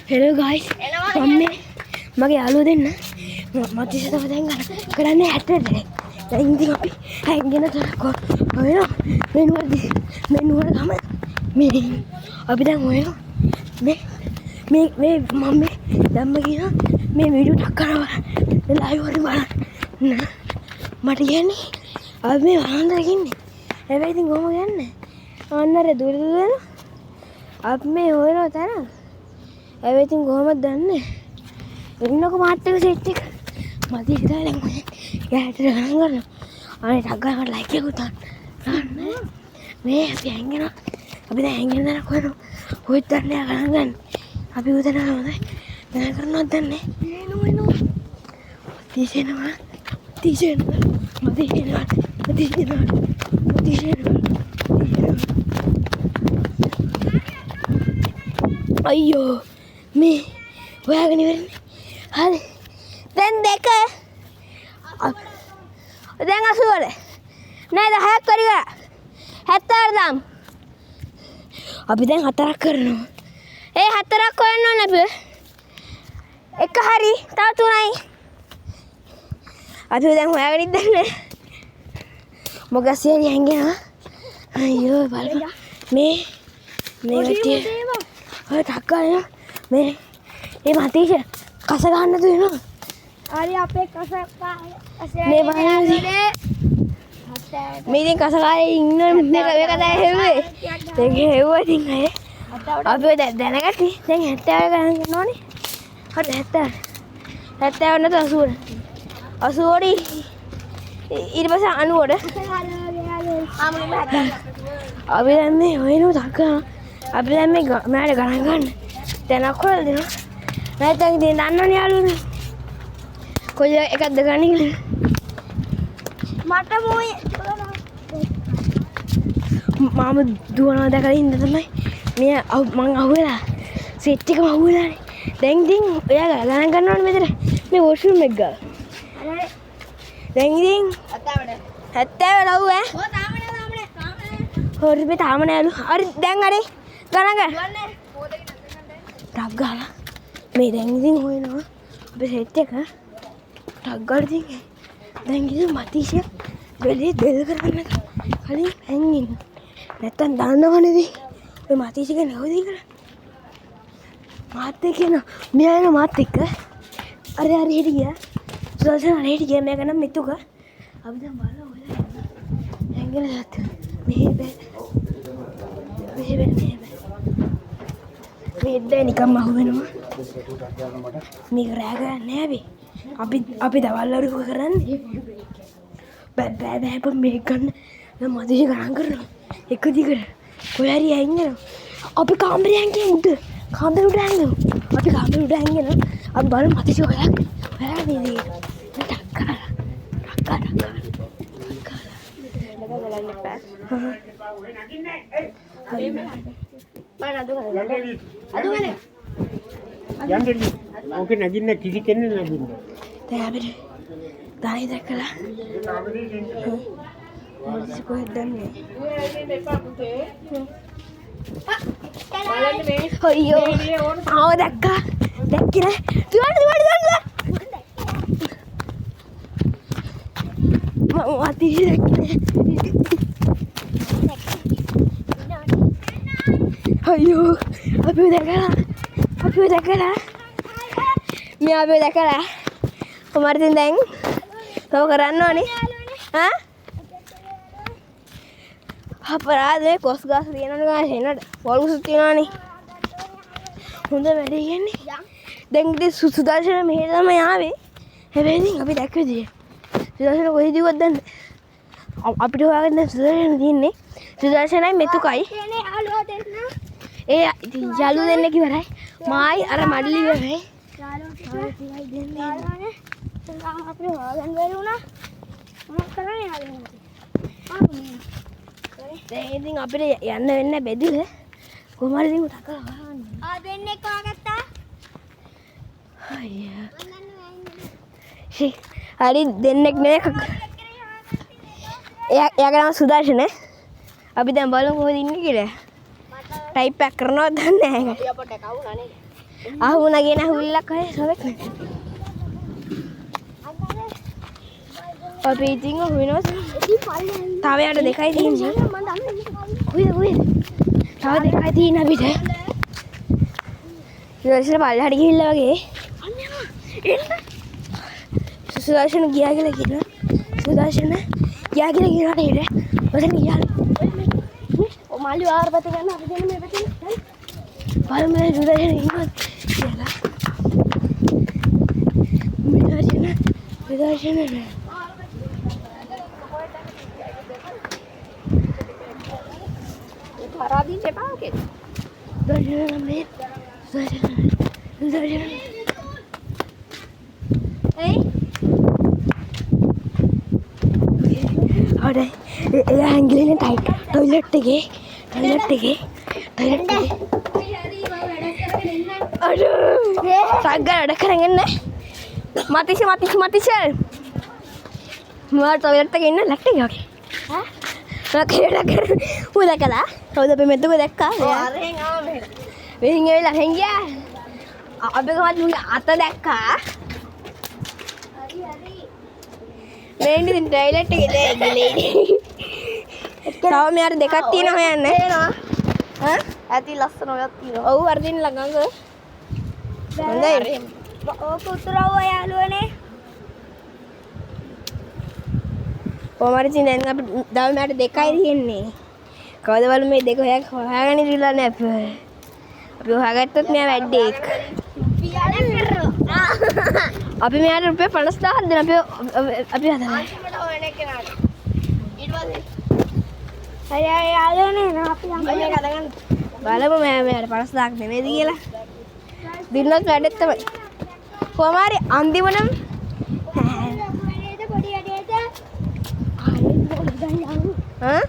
Hello guys. මගේ යාළුවෝ දෙන්න මතිෂ තව දැන් කරන්නේ 60ට. දැන් ඉතින් අපි හැංගෙන තරකෝ හොයනවා. මෙන්නුවර ගම මේ අපි දැන් හොයනවා. මේ මම දැම්ම කියන මේ වීඩියෝ ටක් කරනවා. ලයිව් වල බලන්න. මට කියන්නේ අපි මේ වරන්දර ඉන්නේ. හැබැයි ඉතින් කොහොම යන්නේ? අන්නර දුර දුර අපි මේ හොයනවා තරම්. හැබැයි ඉතින් කොහොමද දන්නේ? එන්නකො මාත් එක සෙට් එක. මදි හිතා දැන් ඔය යාට ගණන් ගන්න. අනේ ටක් ගාලා ලයික් එකක් උතන්. මේ අපි හැංගෙනවා. අපි දැන් හැංගෙන දන කොහොමද? ඔය දන්නේ ගණන් ගන්න. අපි උතන හොඳයි. දැන් කරනවද දන්නේ? එනවා. තිසෙනවා. අයියෝ මේ හොයාගෙන ඉවරනේ. හරි. දැන් දෙක. දැන් 80. නෑ 10ක් කරගා. 70 දාම්. අපි දැන් 4ක් කරනවා. ඒ 4ක් හොයන්න ඕන අපි. එක හරි. තව 3යි. අපි දැන් හොයාගෙන ඉඳන්නේ. මොකද සියලි හැංගෙනවා. අයියෝ බලන්න. මේ කට්ටිය. ඔය ටක්කා මේ මතිෂ කස ගන්න දුවනවා. හරි අපේ කස මේ බලන්න. මේ ඉතින් කස කාලේ ඉන්න මේක තමයි හෙව්වේ. ඒක හෙව්වා ඉතින් අය. අපි දැනගatti දැන් 70 ගණන් කරනෝනේ. හරි 70 නැත 80. 80 ඊට පස්සේ 90ට. අපි දැන් මේ හොයනවා ටක්කා. අපි දැන් මේ මෑට ගණන් ගන්න. දැනක් හොයලා දෙනවා. නැත්නම් ඉතින් දන්නවනේ යාළුවනේ. කොයි එකක්ද ගන්න කියලා. මට මොයි මම දුවනවා දැකලා ඉන්න තමයි මේ මං අහුවෙලා සෙට් එකම අහුවෙලානේ. දැන් ඉතින් ඔයා ගණන් ගන්න ඕනේ මෙතන මේ වොෂ්රූම් එක ගාලා. දැන් ඉතින් 70 ලව් ඈ. ඔය තාමනේ. හොරි මේ තාමනේ යාළු. හරි දැන් හරි ගණන් ගන්න. ටක් ගාලා මේ දැන් ඉතින් හොයනවා අපේ සෙට් එක ටක් ගාලා ඉතින් දැන් ඉතින් මතිෂ බෙල් කරගන්න කලින් හැංගින්න නැත්තම් දන්නවනේ ඉතින් ඔය මතිෂ කෙනෙක් හොයද කියලා මාත් එක්ක යන මෙයා යන මාත් එක්ක අර හෙට ගියා සුදර්ශන හෙට ගියා මේක නම් මිතුක අපි දැන් බලලා හොයලා හැංගෙන ගත්ත මේ දැන් නිකම්ම අහුවෙනවා මේක රෑ ගන්න නෑ අපි දවල් වරු කරන්නේ බෑ මේක ගන්න මම මදිෂ ගණන් කරනවා එක දිගට කොහේ හරි ඇහින්නවා අපි කාමරේ හැංගෙමු උඩ කාමරේ උඩ හැංගෙමු අපි කාමරේ උඩ හැංගෙනවා අපි බලමු මදිෂ හොයාගෙන ඉන්නේ ටක් කරලා බලන්න එපා යන්නේ ඕක නගින්න කිසි කෙනෙක් නගින්න දැන් අපිට දායි දැකලා මොකද කොහෙද දන්නේ අයියෝ ආව දැක්කා දැක්කේ නෑ තුවන්න මම අතිශය දැක්කේ අයියෝ අපිව දැකලා මේ අපිව දැකලා කොහමද දැන් තව කරන්න ඕනේ ඈ අපරාධේ කොස් ගාස් තියනවනේ ගාස් එනට පොල්කුසුත් තියනවනේ හොඳ වැඩේ කියන්නේ දැන් ඉතින් සුදර්ශන මෙහෙ තමයි ආවේ හැබැයි ඉතින් අපි දැක්ක විදිය සුදර්ශන කොහෙද ඉවද දන්නේ අපිට හොයාගෙන දැන් සුදර්ශන දින්නේ සුදර්ශනයි මෙතුකයි ඒ ඉතින් යාළු දෙන්නෙක් ඉවරයි මායි අර මඩලි ඉවරයි යාළුවෝ ටිකයි දෙන්නේ අපිට හොයාගන්න බැරි වුණා මොකක් කරන්නේ යාළුවෝ දැන් ඉතින් අපිට යන්න වෙන්නේ බෙදුල කොහමද ඉතින් ටකලා හොයාගන්න දෙන්නෙක් හොයාගත්තා අයියා හරි දෙන්නෙක් නෙවෙයි එයාගේ නම සුදර්ශන අපි දැන් බලමු කොහෙද ඉන්නේ කියලා ටයිප් එකක් කරනවද දන්නේ නැහැ. අපි අපට කවුනා නේද? අහුණගෙන හුල්ලක් අය සවෙක් නේ. අපි ඉතින් හුිනවා. තව යට දෙකයි තියෙන්නේ. කොයිද? තව දෙකයි තියෙන අපිට. සුදර්ශන පල්ලෙහාට ගිහිල්ලා වගේ. සුදර්ශන ගියා කියලා කියනවා. සුදර්ශන ගියා කියලා කියනවා නේද? ඔතන ගියා. ඔය මාළු ආරපත ගන්න අපි දෙන්න මේ පැත්තේ. බලමු සුදර්ශන ඉන්නවද කියලා. සුදර්ශන නෑ. Paradim je pakai. Sudahlah, ada angle ini tight. Toilet tige. Aduh, sagar ada kerangan nih. Mati sih. Mau toilet tige ini lek tige oke. Hah? Udah kalah. Udah pemetu gue dekka. Behingnya hengya. Abi kamat mungkin ata dekka. Bendi di toilet gitu gile. Tahu me ada dekat tina ya ne? Hah? Ati lasan orang tiro. Oh, artin lagang ke? Mandai. Oh, putra ya lu ne. කොහමද ඉතින් දැන් අපි දවල් මට දෙකයි තියෙන්නේ. කවදවල මේ දෙක හොයාගෙන ඉඳලා නැහැ අපි හොයාගත්තොත් මෙයා වැඩේ එක්ක. අපි මෙයාට රුපියල් 50000ක් දෙන අපි හදනවා. හරි යාළුවනේ අපි අම්මගේ කතා ගන්න. බලමු මෙයාට 50000ක් දෙන්නේද කියලා. දිනවත් වැඩෙත් තමයි. කොහම හරි අන්තිමටම Hah?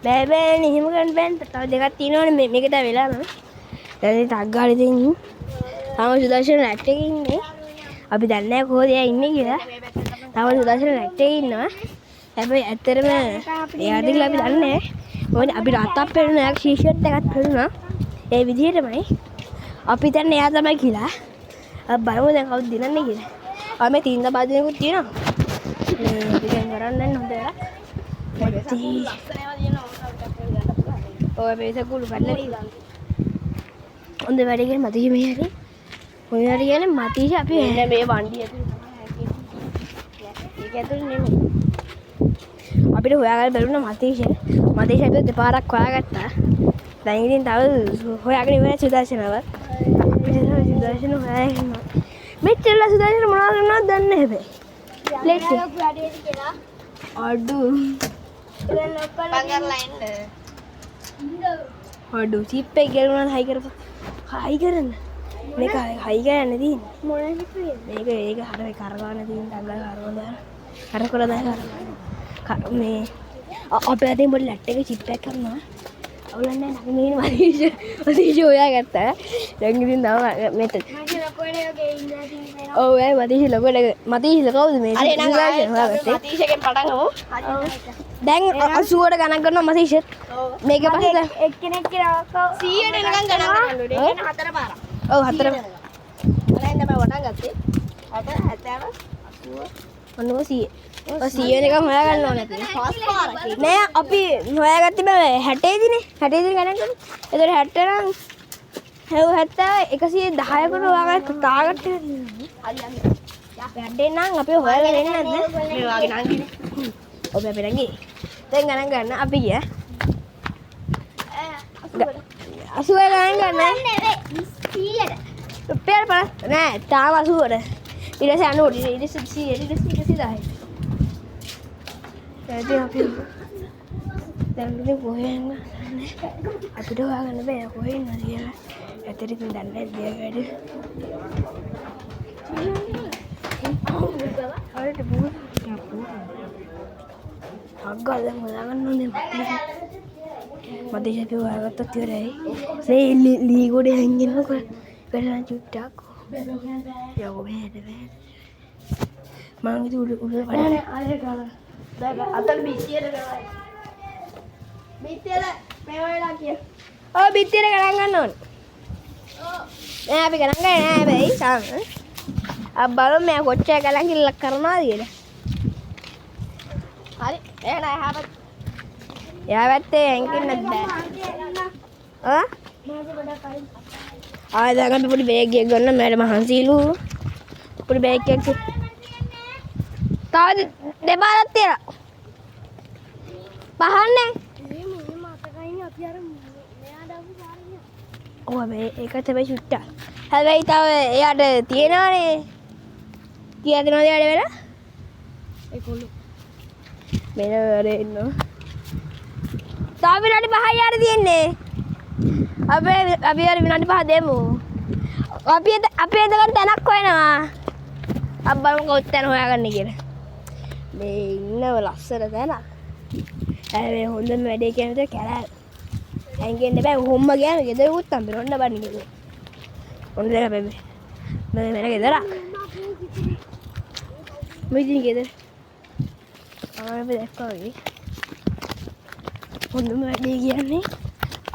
Bebe nih, himu kan ben, tahu dekat tino nih, mereka dah bela mana? Dari tanggal itu ini, kamu sudah sih naktek ini, abi dah naik kau dia ini kira, kamu sudah sih naktek ini, tapi akhirnya ya adik lebih dah naik, mau abi rata peru naik t-shirt dekat peru na, video tu mai, abi dah naik ada mai kira, अब बार वो देखा दिन नहीं गिरे और मैं 3 दिन बाद दिन को तीन बिगन करन नहीं होते यार और पैसे कुल कर ले उनके बारे में मत ही में यार कोई यार ये ना मत ही आप ही है मैं बांधी है ये क्या तो नहीं अभी तो होया कर बेलून मत ही है अभी तो पारा खोया करता दाइंग दिन ताऊ होया कर नहीं सुधा से ना वर सुदर्शन होया है मैं चला सुदर्शन मना करना दन है बे लेट अडू pagar lain अडू चीप पे गेलना हाई कर මේක හයි ගන්න තියෙන්නේ මොනවද මේක හර කරගන්න තියෙන ටග්ගල් කරගන්න හර කරලා දැන් මේ අපේ අතින් පොඩි ලැට් එකේ චිප් එකක් කරනවා අවුලන්නේ නැහැ නගින මදීෂ හොයාගත්තා දැන් ඉතින් තව මෙතන ඔව් ඒ මදීෂ මදීෂ කවුද මේ මතීෂගෙන් පටන් ගමු දැන් 80ට ගණන් කරනවා මදීෂ මේක පස්සේ එක්කෙනෙක් කියලා 100ට එනකන් ගණන් කරන්න ඕනේ ඒ කියන්නේ 4 පාරක් ඔව් 4 දැන් තමයි වටන් ගත්තේ 60 70 80 ඔන්න 100 වෙනකම් හොයාගන්න ඕනේ නැති. පස් පාරක්. නෑ අපි හොයාගත්තේ බෑ 60 දිනේ. 60 දින ගණන් කරමු. ඒතර 60 නම් 70 110කට හොයාගත්ත ටාගට් එක තියෙනවා. වැඩේ නම් අපි හොයාගෙන එන්නේ නැද්ද? මේ වගේ නංගිනේ. ඔබ අපි නංගි. දැන් ගණන් ගන්න අපි ගියා. 80 ගණන් ගන්න. නෙවෙයි 100ට. රුපියල් 50 නෑ තාම 80ට. ඊට පස්සේ 90 ඊට පස්සේ 100 ඊට පස්සේ 10. jadi අපි දැන් ඉතින් කොහෙන්ද අපිට හොයාගන්න බෑ කොහෙන්ද කියලා ඇත්තට ඉතින් දන්නේ නැහැ ගියා වැඩි හරියට බුදු අග්ගල් දැන් හොයාගන්න ඕනේ මතේ අපි හොයාගත්තත් ඉවරයි මේ ලී ගොඩේ හංගෙනකො කරන චුට්ටක් යවෝ බෑද මම ඉතින් උඩ වඩා ආයෙ ගාලා අතල් බිත්තියට කරලා බිත්තියට මේ වෙලාව කිය ඔව් බිත්තියට ගණන් ගන්න ඕනේ නෑ අපි ගණන් ගන්නේ නෑ හැබැයි සාම. අපි බලමු මෙයා කොච්චර ගණන් කිල්ලක් කරනවාද කියලා. හරි. එයා නෑ හැබත්. එයා වැත්තේ හැංගින්නත් බෑ. ආ? ආයෙ දැන් අපි පොඩි බෑග් එකක් ගන්න මට මහන්සිලු. පොඩි බෑග් එකක්. තව දෙපාරක් තියලා. පහන්නේ. ඔව් මේක තමයි චුට්ටා. හැබැයි තව එයාට තියෙනවනේ. කීයක් දෙනවද එයාට වෙලා? 11. මෙන්න වැඩේ ඉන්නවා. තව විනාඩි 5යි යාර තියෙන්නේ. අපි යාර විනාඩි 5 දෙමු. අපි එතකොට තැනක් හොයනවා. අපි බලමු කොහොමද තැන හොයාගන්නේ කියලා. මේ ඉන්නව ලස්සන තැනක්. හැබැයි හොඳම වැඩේ කියන්නේ කැලෑ. ඇඟෙන්න බෑ කොහොම ගියාම ගෙදරකුත් හම්බෙන්න ඔන්න බලන්න ගෙදර. ඔන්න දැන් අපි මෙන්න ගෙදරක්. මෙදින ගෙදර. අපි දැක්කා වගේ. හොඳම වැඩේ කියන්නේ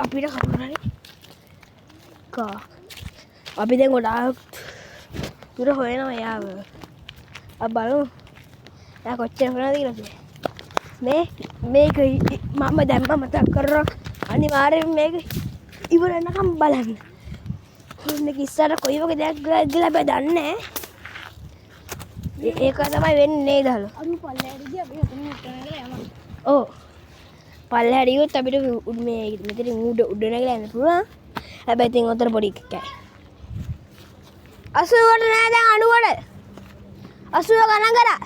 අපිට කවුරුහරි කා. අපි දැන් ගොඩාක් දුර හොයනවා යාව. අපි බලමු. එයා කොච්චර හොයනවද කියලා. මේක මම දැම්ම මතක් කරලා අනිවාර්යෙන් මේක ඉවර වෙනකම් බලන්න. මේක ඉස්සරහ කොයි වගේ දෙයක් ගිහලා අපි දන්නේ නැහැ. ඒක තමයි වෙන්නේ නේද හලෝ? අරු පල්ලෙහාට ගියා අපි හතන උට්ටනගෙන යනවා. ඔව්. පල්ලෙහාට ගියොත් අපිට මේ මෙතන උඩ නැගලා යන්න පුළුවන්. හැබැයි ඉතින් උතර පොඩි එකයි. 80ට නෑ දැන් 90ට. 80 ගණන් කරා.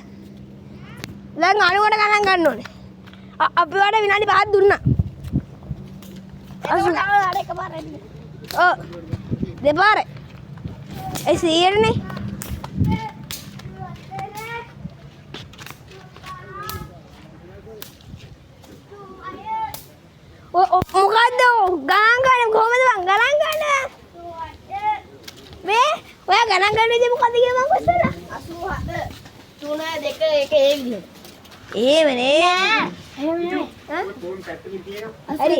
දැන් 90ට ගණන් ගන්න ඕනේ. අපි වඩ විනාඩි 5ක් දුන්නා. ඔව් දෙපාරේ ඒ 100නේ මොකද්ද ගණන් ගන්න කොහමද මං ගණන් ගන්න මේ ඔයා ගණන් ගන්න ඉතින් මොකද්ද කියලා මං කොස්සලා 87 3 2 1 ඒ විදිහට එහෙම නේ එහෙම නේ ෆෝන් පැත්තකින් තියෙනවා. හරි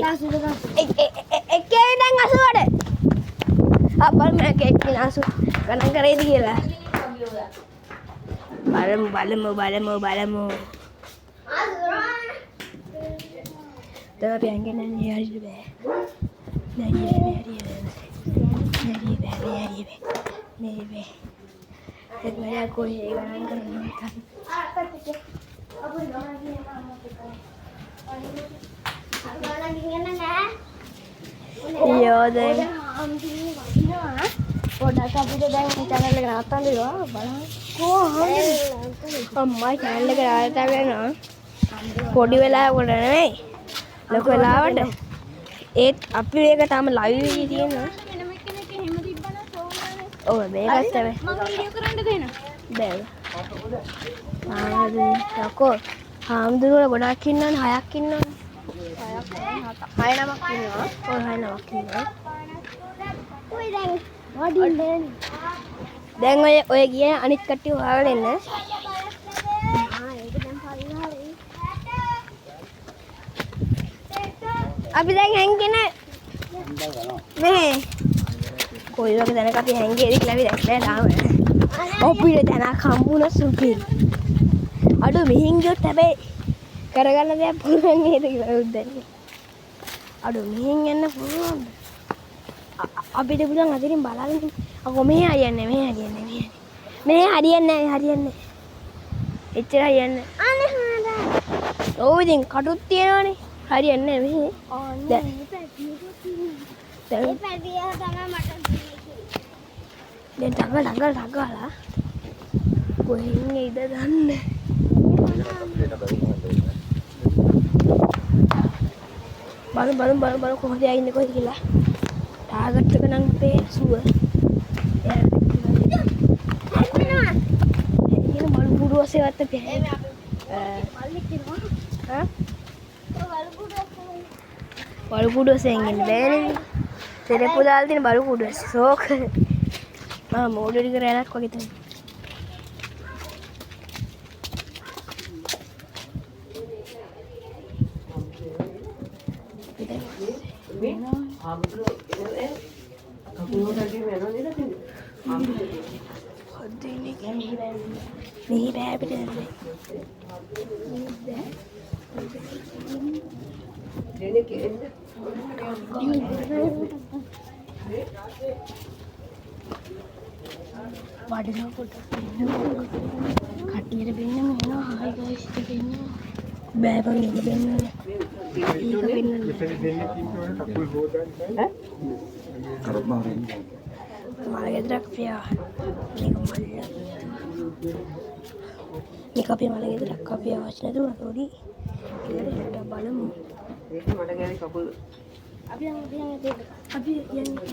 එකේ දැන් 80ට අපල් මේක එක්කින 80 ගණන් කරේද කියලා බලමු දැන් අපි අංගෙන් යන්නේ හරියට බෑ නෑ එක් මරා කොහේ ගණන් කරනවා iyoo දැන් පොඩක් අපිට දැන් channel එක නවත්තන්න දෙනවා බලන්න කොහොමද අම්මා channel එක නවත්තලා යනවා පොඩි වෙලාවකට නෙමෙයි ලොකු වෙලාවට ඒත් අපි මේක තාම live එකේ තියෙනවා වෙනම කෙනෙක් එහෙම තිබ්බනම් සෝමනේ. ඔව් මේකත් තමයි මම වීඩියෝ කරන්න දෙන්න. බෑ යකෝ හාමුදුරුවෝ ගොඩාක් ඉන්නවනේ 6ක් ඉන්නවනේ 6 නමක් ඉන්නවා ඔය 6 නමක් ඉන්නවා කොයි දැන් වඩින්නේ. දැන් ඔය ගිය අනිත් කට්ටිය හොයාගෙන එන්න ඒක දැන් පරිහාරේ. අපි දැන් හැංගිනේ මේ කොයි වගේ දැනක අපි හැංගියද කියලා අපි දැක්කේ තාම අපිට දැනක් හම්බුණා සුපිරි අඩු මෙහින් ගියොත් හැබැයි කරගන්න දෙයක් පුළුවන් නේද කියලා උද්දන්නේ අඩු මෙහින් යන්න පුළුවන් අපිට පුළුවන් අදින් බලන්න අකෝ මෙහෙ හරියන්නේ එච්චර හරියන්නේ අනේ හාදා. ඔව් ඉතින් කටුත් තියෙනවනේ හරියන්නේ මෙහෙ ඕනේ මේ පැටියක තියෙනවා. ඒ පැටිය තමයි මට දැන් ඩගලා කොහෙන් එයිද දන්නේ බලමු කොහොමද යන්නේ කොහෙද කියලා ටාගට් එක නම් පේසුව එන බලු පුරුවසේ වත්ත පේ මල්ලි කියනවා. හා ඔය බලු පුරුවසෙන් ඉන්නේ බෑනේ සෙරප්පු දාලා තියෙන බලු පුරුවස ෂෝක් මෝඩරි කරලා වගේ තමයි මෙහි බෑ අපිට වඩිනවා පොඩ්ඩක් කට්ටියට බෙන්න මෙනවා හායි ගයිස් දෙන්න බෑ බං ඉන්න බෙන්න ඒක බෙන්න මෙතන දෙන්නේ කිව්වොත් කකුල් හොදන්න බෑ. මාගේ ගෙදරක් පියා මේක අපි මාගේ ගෙදරක් අපි අවශ්‍ය නැතුව තෝරි ඒකට බලමු ඒක මට ගෑනේ කකුල් අපි යන්නේ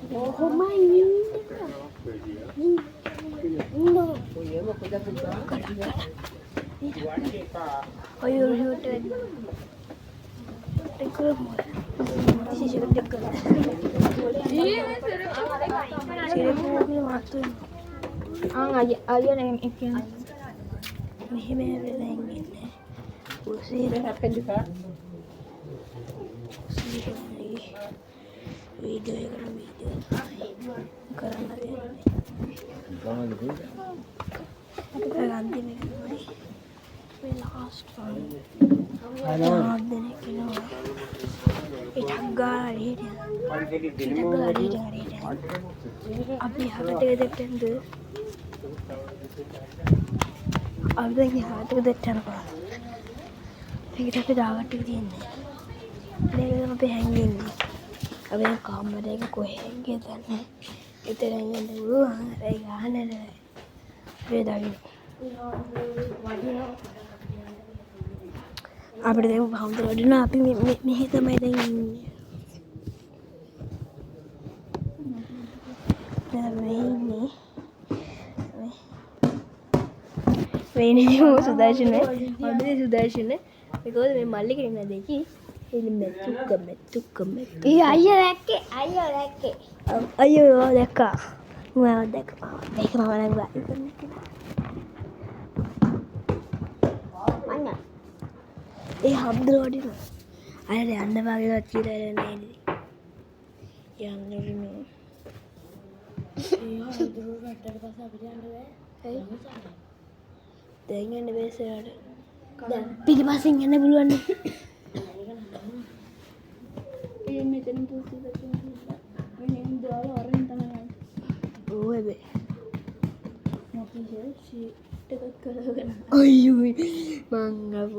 කොහොමයි ඔය මොකද පුතා ඔය ෂූට් එක කරමු ෂූට් එක කරමු අයියෝ එක මෙහෙම වෙලා ඉන්නේ උසීර හක්කෙන්දා වීඩියෝ කරන්න තියෙන්නේ මේ ලාස්ට් අපි හකට දෙට්ටන්ද අපි හටක දෙට්ටනකවා ඒකට අපි දාගට්ටික තියෙන්නේ මේකම අපි හැංගින්නේ අපේ කාමරයක කොහෙන්ගේ දන්නේ එතරම් යන්න පුළුවන් ඒ ගහන්න අපේ දාගෙන අපිට දැන් හම්බ වඩිනවා අපි මෙහෙ තමයි දැන් ඉන්නේ වෙන්නේ සුදර්ශන අදේ සුදර්ශන මේකෝද මේ මල්ලික ඉන්න දෙකි එලිමෙතුක්කම අයියෝ දැක්කේ අයියෝ දැක්කා මම දැක්කා මේක මම නම් අන්න ඒ හම්දුර වඩිනවා අර යන්න වගේවත් කියලා නේද යන්න වඩිනවා දැන් යන්න බැසට දැන් පිටිපස්සෙන් යන්න පුළුවන් මෙතන පුසි දෙකක් මෙහෙන් දාලා අරින් තමයි යන්නේ ඕ හැබැයි මොකද ෂීට් එකක් කරගෙන අයියෝ මං